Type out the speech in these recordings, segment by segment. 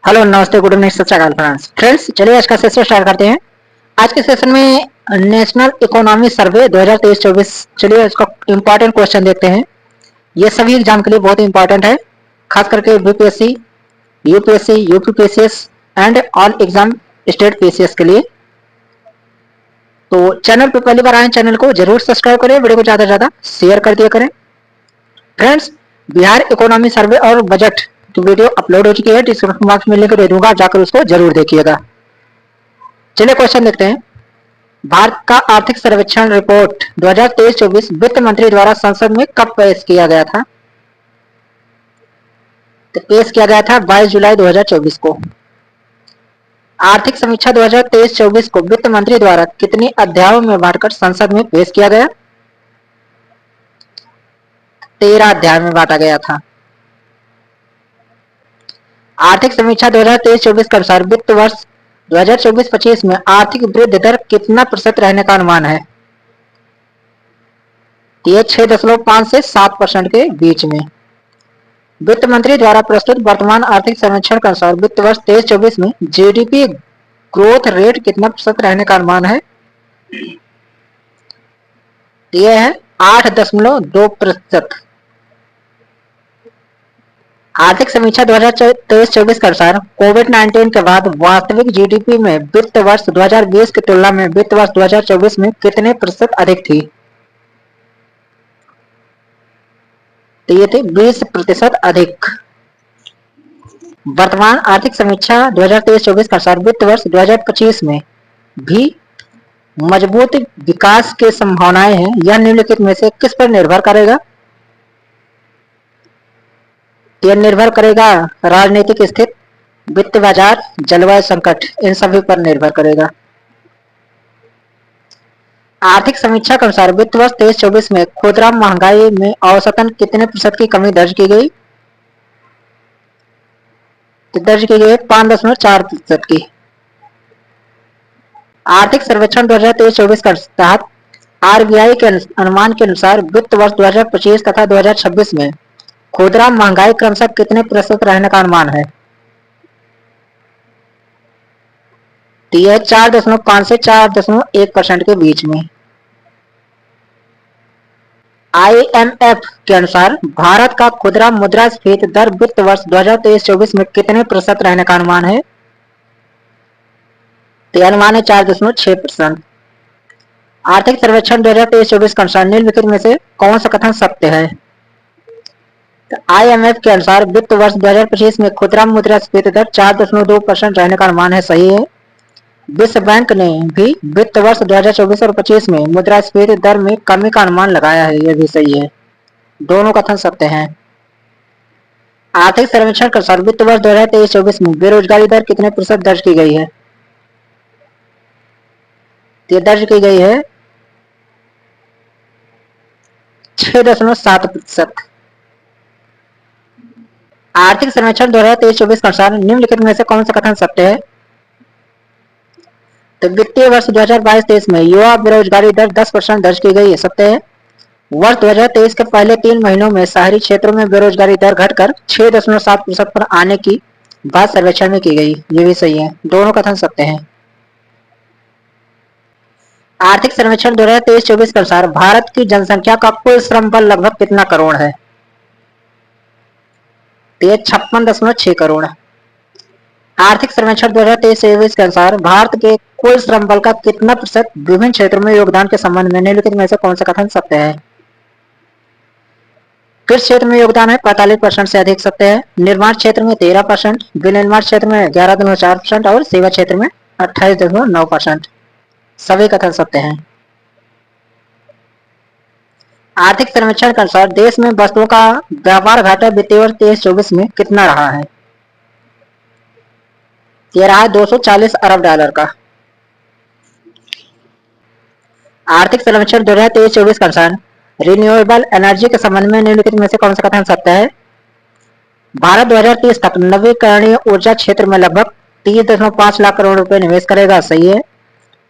Hello, नमस्ते, good evening, सत श्री अकाल फ्रेंड्स। चलिए आज का सेशन स्टार्ट करते हैं। आज के सेशन में नेशनल इकोनॉमी सर्वे 2023-24। चलिए इसका इंपॉर्टेंट क्वेश्चन देखते हैं। ये सभी एग्जाम के लिए बहुत इंपॉर्टेंट है, खास करके BPSC, UPSC, UPPSCS and all exam state PCS के लिए। तो चैनल पर पहली बार आए, चैनल को जरूर सब्सक्राइब करें, वीडियो को ज्यादा से ज्यादा शेयर कर दिया करें। फ्रेंड्स, बिहार इकोनॉमी सर्वे और बजट की वीडियो अपलोड हो चुकी है, डिस्क्रिप्शन बॉक्स में लिंक दे दूंगा, जाकर उसको जरूर देखिएगा। चलिए क्वेश्चन देखते हैं। भारत का आर्थिक सर्वेक्षण रिपोर्ट 2023-24 वित्त मंत्री द्वारा संसद में कब पेश किया गया था? तो पेश किया गया था 22 जुलाई 2024 को। आर्थिक समीक्षा 2023-24 को वित्त मंत्री द्वारा कितने अध्यायों में बांटकर संसद में पेश किया गया? 13 अध्याय में बांटा गया था। आर्थिक समीक्षा 2023-24 के अनुसार वित्त वर्ष 2024-25 में आर्थिक वृद्धि दर कितना प्रतिशत रहने का अनुमान है? यह 6.5 से 7% के बीच में। वित्त मंत्री द्वारा प्रस्तुत वर्तमान आर्थिक सर्वेक्षण के अनुसार वित्त वर्ष 23-24 में जीडीपी ग्रोथ रेट कितना प्रतिशत रहने का अनुमान है? यह है 8.2%। आर्थिक समीक्षा 2023-24 के अनुसार कोविड-19 के बाद वास्तविक जीडीपी में वित्त वर्ष 2020 की तुलना में वित्त वर्ष 2024 में कितने प्रतिशत अधिक थी? तो ये थी 20% अधिक। वर्तमान आर्थिक समीक्षा 2023-24 के अनुसार वित्त वर्ष 2025 में भी मजबूत विकास की संभावनाएं हैं। यह निम्नलिखित में से किस पर निर्भर करेगा? यह निर्भर करेगा राजनीतिक स्थिति, वित्त बाजार, जलवायु संकट, इन सभी पर निर्भर करेगा। आर्थिक समीक्षा के अनुसार वित्त वर्ष 23-24 में खुदरा महंगाई में औसतन कितने प्रतिशत की कमी दर्ज की गई? दर्ज की गई 5.4% की। आर्थिक सर्वेक्षण 2023-24 के तहत आरबीआई के अनुमान के अनुसार वित्त वर्ष 2025 तथा 2026 में खुदरा महंगाई क्रमशः कितने प्रतिशत रहने का अनुमान है? तो यह 4.5 से 4.1% के बीच में। आईएमएफ के अनुसार भारत का खुदरा मुद्रास्फीति दर वित्त वर्ष 2023-24 में कितने प्रतिशत रहने का अनुमान है? तो अनुमान है 4.6%। आर्थिक सर्वेक्षण 2023-24 के अनुसार निम्नलिखित में से कौन सा कथन सत्य है? तो आईएमएफ के अनुसार वित्त वर्ष 2025 में खुदरा मुद्रास्फीति दर 4.2% रहने का अनुमान है, सही है। विश्व बैंक ने भी वित्त वर्ष 2024 और 25 में मुद्रास्फीति दर में कमी का अनुमान लगाया है, यह भी सही है। दोनों कथन सत्य हैं। आर्थिक सर्वेक्षण के अनुसार वित्त वर्ष 2023-24 में बेरोजगारी दर कितने प्रतिशत दर्ज की गई है? ये दर्ज की गई है 6.7%। आर्थिक सर्वेक्षण 2023-24 के अनुसार निम्नलिखित में से कौन सा कथन सत्य है? तो वित्तीय वर्ष 2022-23 में युवा बेरोजगारी दर 10% दर्ज की गई है, सत्य है। वर्ष 2023 के पहले 3 महीनों में शहरी क्षेत्रों में बेरोजगारी दर घटकर 6.7% पर आने की बात सर्वेक्षण में की गई, ये भी सही है। दोनों कथन सत्य हैं। आर्थिक सर्वेक्षण 2023-24 के अनुसार भारत की जनसंख्या का कुल श्रम बल लगभग कितना करोड़ है? 56.6 करोड़। आर्थिक सर्वेक्षण 2023-24 के अनुसार भारत के कुल श्रम बल का कितना प्रतिशत विभिन्न क्षेत्रों में योगदान के संबंध में निम्नलिखित में से कौन सा कथन सत्य है? कृषि क्षेत्र में योगदान है 45% से अधिक, सत्य है। निर्माण क्षेत्र में 13%, विनिर्माण क्षेत्र में 11.4% और सेवा क्षेत्र में 28.9%, सभी कथन सत्य हैं। आर्थिक सर्वेक्षण के अनुसार देश में वस्तुओं का व्यापार घाटा वित्तीय वर्ष 23-24 में कितना रहा है? यह रहा 240 अरब डॉलर का। आर्थिक सर्वेक्षण 2023-24 के अनुसार रिन्यूएबल एनर्जी के संबंध में निम्नलिखित में से कौन सा कथन सत्य है? भारत 2030 तक नवीकरणीय ऊर्जा क्षेत्र में लगभग 30.5 लाख करोड़ रुपए निवेश करेगा, सही है।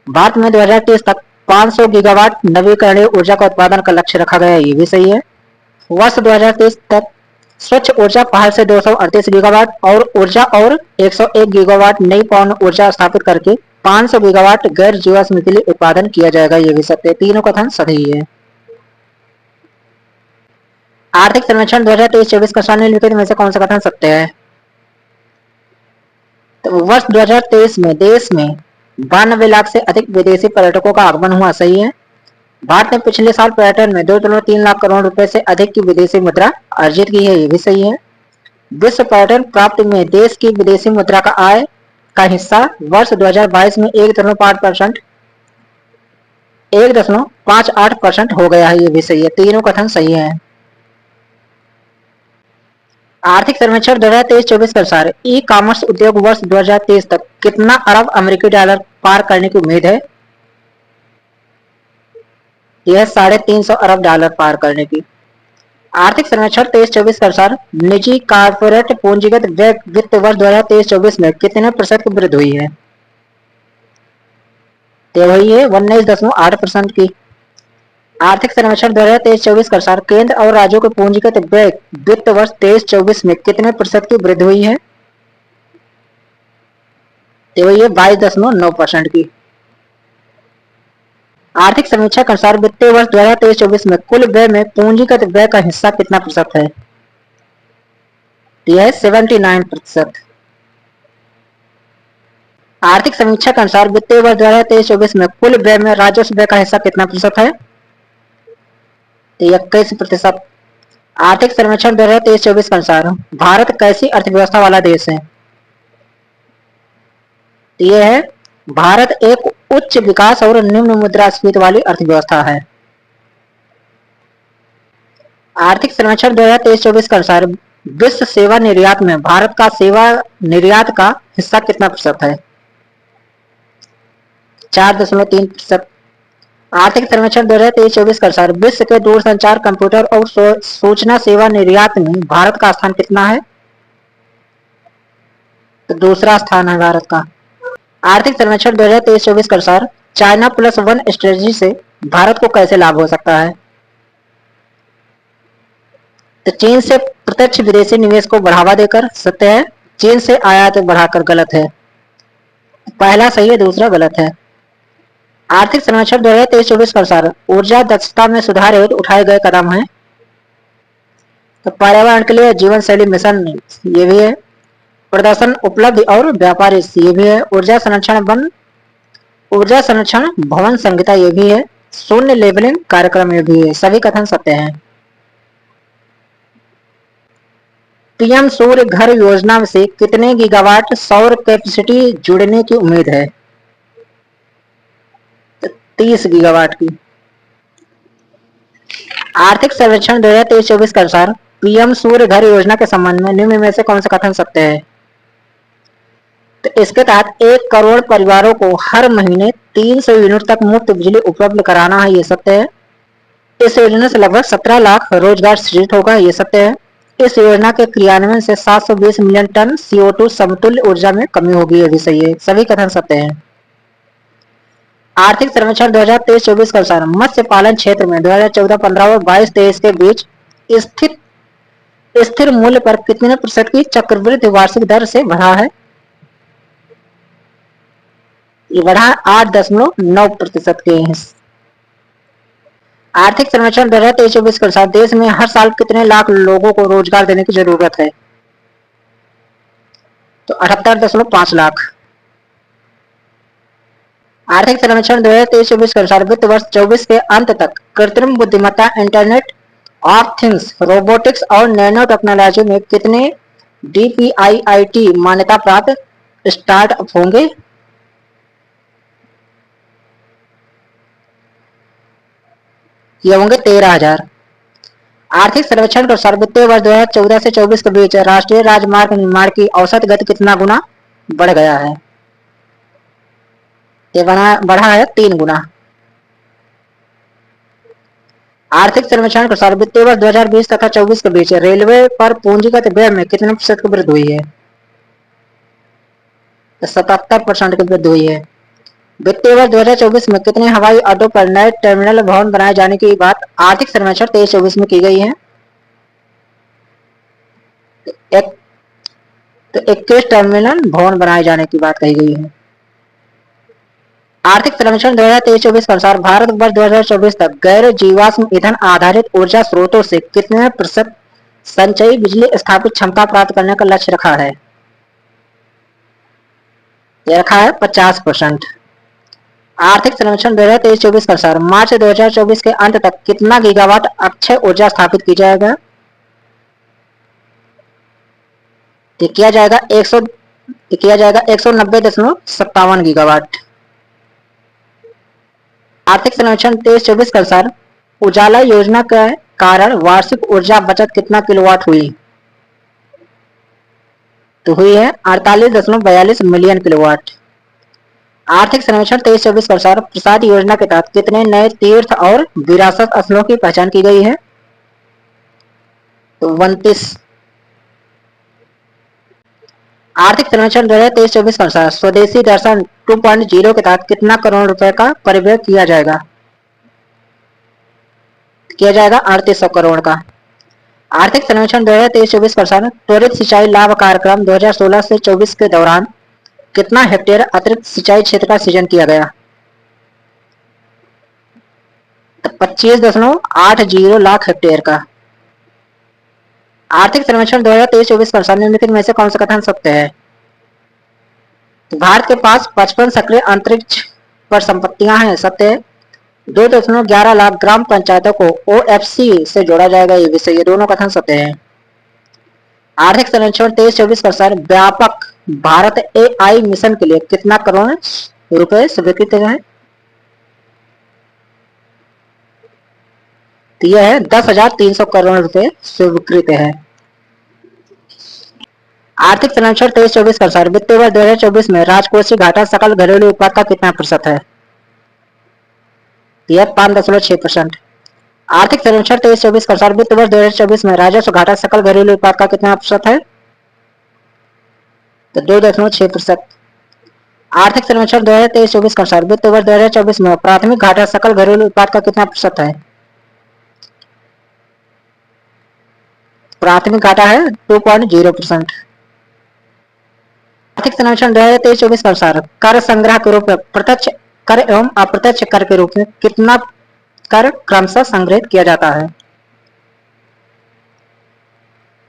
भारत में 2030 तक 500 गीगावाट नवीकरणीय ऊर्जा का उत्पादन का लक्ष्य रखा गया है, ये भी सही है। वर्ष 2030 तक स्वच्छ ऊर्जा पहल से 238 गीगावाट और ऊर्जा और 101 गीगावाट नई पवन ऊर्जा स्थापित करके 500 गीगावाट गैर जीवाश्म बिजली उत्पादन किया जाएगा। ये भी सत्य है, तीनों कथन सही है। आर्थिक सर्वेक्षण 2023-24 का निम्नलिखित में से कौन सा कथन सत्य है? तो वर्ष 2023 में देश में 92 लाख से अधिक विदेशी पर्यटकों का आगमन हुआ, सही है। भारत ने पिछले साल पर्यटन में 2.3 लाख करोड़ रुपए से अधिक की विदेशी मुद्रा अर्जित की है, ये भी सही है। विश्व पर्यटन प्राप्ति में देश की विदेशी मुद्रा का आय का हिस्सा वर्ष 2022 में 1.58% हो गया है, ये भी सही है, तीनों कथन सही है। आर्थिक सर्वेक्षण 2023-24 के अनुसार ई कॉमर्स उद्योग वर्ष 2023 तक कितना अरब अमेरिकी डॉलर पार करने की उम्मीद है? यह 350 अरब डॉलर पार करने की। आर्थिक सर्वेक्षण 23-24 के अनुसार निजी कॉर्पोरेट पूंजीगत व्यय वित्त वर्ष 2023-24 में कितने प्रतिशत की वृद्धि हुई है? तो वही है 19.8% की। आर्थिक सर्वेक्षण 2023-24 के अनुसार केंद्र और राज्यों के पूंजीगत व्यय वित्त वर्ष 23-24 में कितने प्रतिशत की वृद्धि हुई है? तो वही है 22.9% की। आर्थिक समीक्षा के अनुसार वित्तीय वर्ष 2023-24 में कुल व्यय में पूंजीगत व्यय का हिस्सा कितना प्रतिशत है? यह है 79%। आर्थिक समीक्षा के अनुसार वित्तीय वर्ष 2023-24 में कुल व्यय में राजस्व व्यय का हिस्सा कितना प्रतिशत है? 21%। आर्थिक सर्वेक्षण 2023-24 के अनुसार भारत कैसी अर्थव्यवस्था वाला देश है? यह है भारत एक उच्च विकास और निम्न मुद्रास्फीति वाली अर्थव्यवस्था है। आर्थिक सर्वेक्षण 2023-24 के अनुसार विश्व सेवा निर्यात में भारत का सेवा निर्यात का हिस्सा कितना प्रतिशत है? 4.3%। आर्थिक सर्वेक्षण 2023-24 के अनुसार विश्व के दूरसंचार कंप्यूटर और सूचना सेवा निर्यात में भारत का स्थान कितना है? तो दूसरा स्थान है भारत का। आर्थिक सर्वेक्षण 2023-24 के अनुसार चाइना प्लस वन स्ट्रेटजी से भारत को कैसे लाभ हो सकता है? तो चीन से प्रत्यक्ष विदेशी निवेश को बढ़ावा देकर, सत्य है। चीन से आयात बढ़ाकर, गलत है। पहला सही है, दूसरा गलत है। आर्थिक सर्वेक्षण 2023-24 के अनुसार ऊर्जा दक्षता में सुधार हेतु उठाए गए कदम हैं। तो पर्यावरण के लिए जीवन शैली मिशन, ये भी है। प्रदर्शन उपलब्धि और व्यापार, ये भी है। ऊर्जा संरक्षण भवन संहिता, ये भी है। शून्य लेबलिंग कार्यक्रम, ये भी है। सभी कथन सत्य हैं। पीएम सूर्य घर योजना से कितने गीगावाट सौर कैपेसिटी जुड़ने की उम्मीद है? 30 गीगावाट की। आर्थिक सर्वेक्षण 2023-24 के अनुसार पीएम सूर्य घर योजना के संबंध में निम्न में से कौन सा कथन सत्य है? तो इसके तहत 1 करोड़ परिवारों को हर महीने 300 यूनिट तक मुफ्त बिजली उपलब्ध कराना है, ये सत्य है। इस योजना से लगभग 17 लाख रोजगार सृजित होगा, ये सत्य है। इस योजना के क्रियान्वयन से 720 मिलियन टन CO2 समतुल्य ऊर्जा में कमी होगी, ये भी सही है। सभी कथन सत्य हैं। आर्थिक सर्वेक्षण 2023-24 के अनुसार मत्स्य पालन क्षेत्र में 2014-15 और 22-23 के बीच स्थिर मूल्य पर कितने प्रतिशत की चक्रवृद्धि वार्षिक दर से बढ़ा है? ये बढ़ा 8.9% के। आर्थिक सर्वेक्षण 2023-24 के अनुसार देश में हर साल कितने लाख लोगों को रोजगार देने की जरूरत है? तो 78.5 लाख। आर्थिक सर्वेक्षण 2023-24 के अनुसार वित्त वर्ष 24 के अंत तक कृत्रिम बुद्धिमत्ता, इंटरनेट ऑफ थिंग्स, रोबोटिक्स और नैनो टेक्नोलॉजी में कितने DPIIT मान्यता प्राप्त स्टार्टअप होंगे? ये होंगे 13,000। आर्थिक सर्वेक्षण के अनुसार वित्तीय वर्ष 2014 से 24 के बीच राष्ट्रीय राजमार्ग निर्माण की औसत गति कितना गुना बढ़ गया है? ये बढ़ा है 3 गुना। आर्थिक सर्वेक्षण के अनुसार वित्तीय वर्ष 2020 तथा 24 के बीच रेलवे पर पूंजीगत व्यय में कितने प्रतिशत की वृद्धि हुई है? 77% की वृद्धि हुई है। वित्तीय वर्ष 2024 में कितने हवाई अड्डों पर नए टर्मिनल भवन बनाए जाने की बात आर्थिक सर्वेक्षण 23-24 में की गई है? एक तो 21 टर्मिनल भवन बनाए जाने की बात कही गई है। आर्थिक सर्वेक्षण 2023-24 के अनुसार भारत वर्ष 2024 तक गैर जीवाश्म ईंधन आधारित ऊर्जा स्रोतों से कितने प्रतिशत संचयी बिजली स्थापित क्षमता प्राप्त करने का लक्ष्य रखा है? यह रखा है 50%। आर्थिक सर्वेक्षण 2023-24 के अनुसार मार्च 2024 के अंत तक कितना गीगावाट अक्षय ऊर्जा स्थापित की जाएगा? किया जाएगा 190.57 गीगावाट। आर्थिक सर्वेक्षण 23-24 के अनुसार उजाला योजना के कारण वार्षिक ऊर्जा बचत कितना किलोवाट हुई? तो हुई है 48.42 मिलियन किलोवाट। आर्थिक सर्वेक्षण 23-24 के अनुसार प्रसाद योजना के तहत कितने नए तीर्थ और विरासत स्थलों की पहचान की गई है? तो 29। आर्थिक सर्वेक्षण 2023-24 के अनुसार स्वदेशी दर्शन 2.0 के तहत कितना करोड़ रुपए का परिव्यय किया जाएगा? 3800 करोड़ का। आर्थिक सर्वेक्षण 2023-24 के अनुसार त्वरित सिंचाई लाभ कार्यक्रम 2016 से 24 के दौरान कितना हेक्टेयर अतिरिक्त सिंचाई क्षेत्र का सृजन किया गया? 25.80 लाख हेक्टेयर का। आर्थिक सर्वेक्षण 2023-24 के अनुसार निम्नलिखित में से कौन सा कथन सत्य है? भारत के पास 55 सक्रिय अंतरिक्ष पर संपत्तियां हैं, सत्य है। 2.11 लाख ग्राम पंचायतों को OFC से जोड़ा जाएगा, ये विषय, ये दोनों कथन सत्य है। आर्थिक सर्वेक्षण 23-24 के अनुसार व्यापक भारत AI मिशन के लिए कितना करोड़ रुपए स्वीकृत है? तो यह है 10,300 करोड़ रुपए स्वीकृत है। आर्थिक सर्वेक्षण 23-24 के अनुसार वित्तीय वर्ष 2024 में राजकोषीय घाटा सकल घरेलू उत्पाद का कितना प्रतिशत है? यह 5.6%। आर्थिक सर्वेक्षण 23-24 के अनुसार वित्त वर्ष 2024 में राजस्व घाटा सकल घरेलू उत्पाद का कितना प्रतिशत है? तो 2.6%। आर्थिक सर्वेक्षण 2023-24 के अनुसार वित्त वर्ष 2024 में प्राथमिक घाटा सकल घरेलू उत्पाद का कितना प्रतिशत है? प्राथमिक घाटा है 2.0%। आर्थिक सर्वेक्षण 2023-24 के अनुसार कर संग्रह के रूप में प्रत्यक्ष कर एवं अप्रत्यक्ष कर के रूप में कितना कर क्रमशः संग्रहित किया जाता है?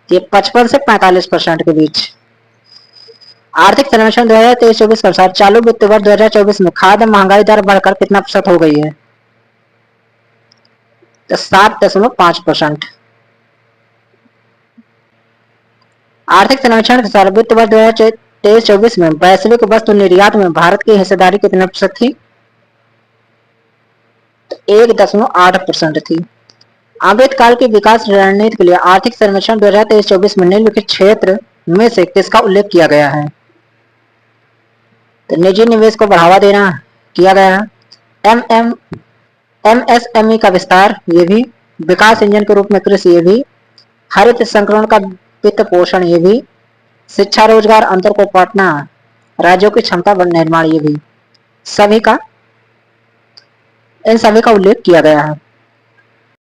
ये 55 से 45% के बीच। आर्थिक सर्वेक्षण 2023-24 के अनुसार चालू वित्त वर्ष 2024 में खाद्य महंगाई दर बढ़कर कितना प्रतिशत हो गई है? तो 7.5%। आर्थिक सर्वेक्षण के अनुसार वित्त वर्ष 2023-24 में वैश्विक वस्तु निर्यात में भारत की हिस्सेदारी कितने प्रतिशत थी? 1.8% थी। अमृतकाल की विकास रणनीति के लिए आर्थिक सर्वेक्षण 2023-24 में निम्नलिखित क्षेत्र में से किसका उल्लेख किया गया है? तो निजी निवेश को बढ़ावा देना किया गया है। MSME का विस्तार, ये भी। विकास इंजन के रूप में कृषि, ये भी। हरित संक्रमण का वित्त पोषण, ये भी। शिक्षा रोजगार अंतर को पाटना, राज्यों की क्षमता निर्माण, ये भी। इन सभी का उल्लेख किया गया है।